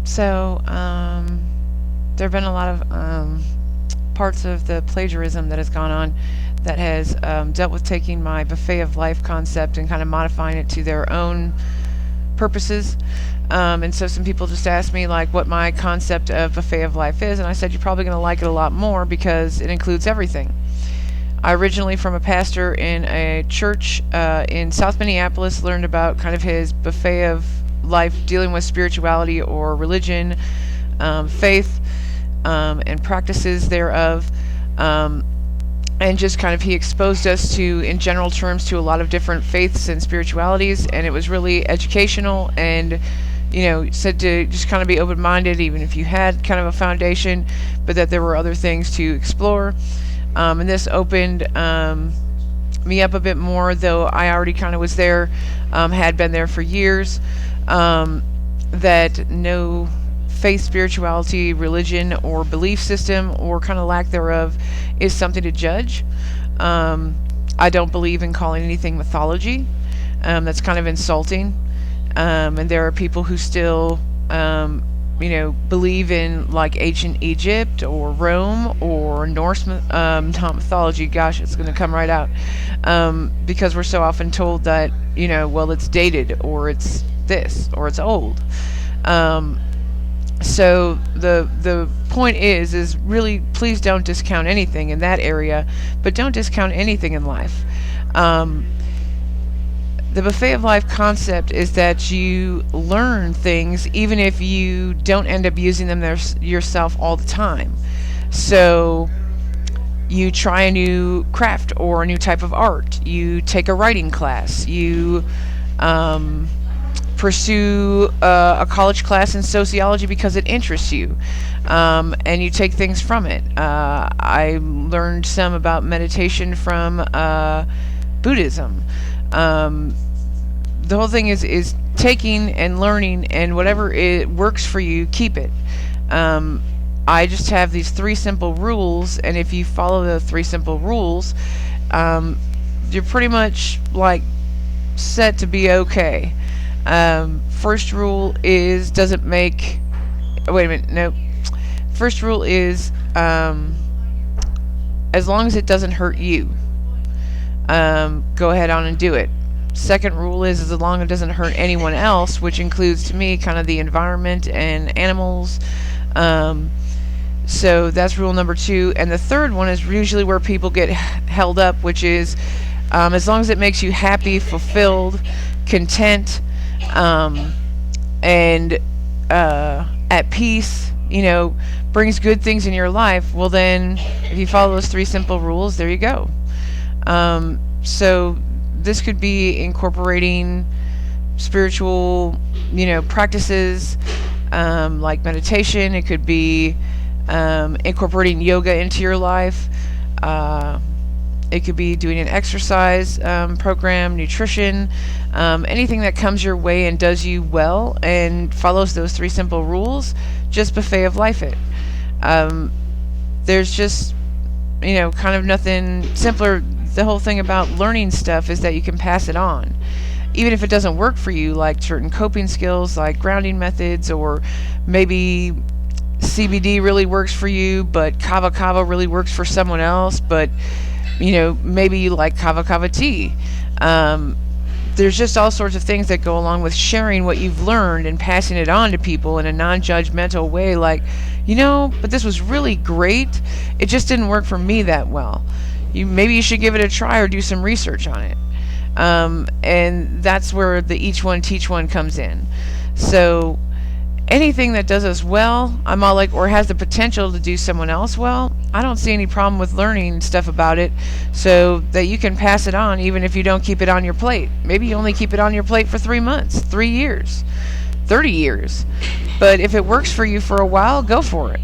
So, there have been a lot of parts of the plagiarism that has gone on that has dealt with taking my buffet of life concept and kind of modifying it to their own purposes. And so some people just asked me like what my concept of buffet of life is, and I said you're probably going to like it a lot more because it includes everything. I originally from a pastor in a church in South Minneapolis learned about kind of his buffet of life dealing with spirituality or religion, faith, and practices thereof. And just kind of he exposed us to, in general terms, to a lot of different faiths and spiritualities, and it was really educational, and said to just kind of be open-minded even if you had kind of a foundation, but that there were other things to explore. And this opened me up a bit more, though I already kind of was there, had been there for years, that no faith, spirituality, religion, or belief system, or kind of lack thereof, is something to judge. I don't believe in calling anything mythology. That's kind of insulting. And there are people who still, believe in like ancient Egypt or Rome or Norse not mythology. Gosh, it's going to come right out. Because we're so often told that, well, it's dated, or it's this, or it's old. So the point is really, please don't discount anything in that area, but don't discount anything in life. The buffet of life concept is that you learn things even if you don't end up using them yourself all the time. So you try a new craft or a new type of art. You take a writing class. You pursue a college class in sociology because it interests you, and you take things from it. I learned some about meditation from Buddhism. The whole thing is taking and learning, and whatever it works for you, keep it. I just have these 3 simple rules, and if you follow the 3 simple rules, you're pretty much like set to be okay. First rule is doesn't make. Wait a minute, no. First rule is as long as it doesn't hurt you, go ahead on and do it. Second rule is as long as it doesn't hurt anyone else, which includes to me kind of the environment and animals. So that's rule number 2. And the third one is usually where people get held up, which is as long as it makes you happy, fulfilled, content, and at peace, brings good things in your life, well then, if you follow those 3 simple rules, there you go. So this could be incorporating spiritual, practices, like meditation. It could be incorporating yoga into your life. It could be doing an exercise program, nutrition, anything that comes your way and does you well and follows those 3 simple rules. Just buffet of life it. There's just, kind of nothing simpler. The whole thing about learning stuff is that you can pass it on. Even if it doesn't work for you, like certain coping skills, like grounding methods, or maybe CBD really works for you, but kava really works for someone else, but maybe you like kava tea. There's just all sorts of things that go along with sharing what you've learned and passing it on to people in a non-judgmental way, like, but this was really great. It just didn't work for me that well. Maybe you should give it a try or do some research on it. And that's where the each one teach one comes in. So anything that does us well, I'm all like, or has the potential to do someone else well, I don't see any problem with learning stuff about it so that you can pass it on even if you don't keep it on your plate. Maybe you only keep it on your plate for 3 months, 3 years, 30 years. But if it works for you for a while, go for it.